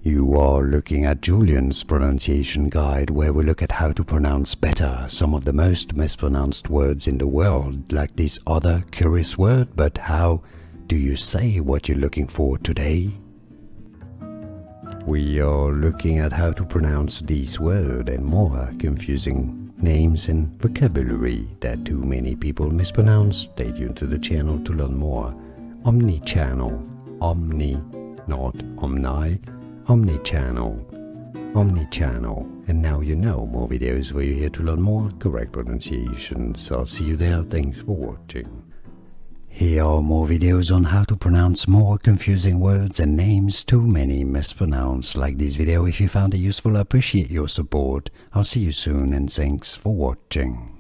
You are looking at Julian's pronunciation guide, where we look at how to pronounce better some of the most mispronounced words in the world, like this other curious word. But how do you say what you're looking for today? We are looking at how to pronounce these words and more confusing names and vocabulary that too many people mispronounce. Stay tuned to the channel to learn more. Omnichannel. Omni, not omni. Omnichannel. Omnichannel. And now you know more videos where you're here to learn more correct pronunciation. So I'll see you there. Thanks for watching. Here are more videos on how to pronounce more confusing words and names too many mispronounce. Like this video if you found it useful. I appreciate your support. I'll see you soon and thanks for watching.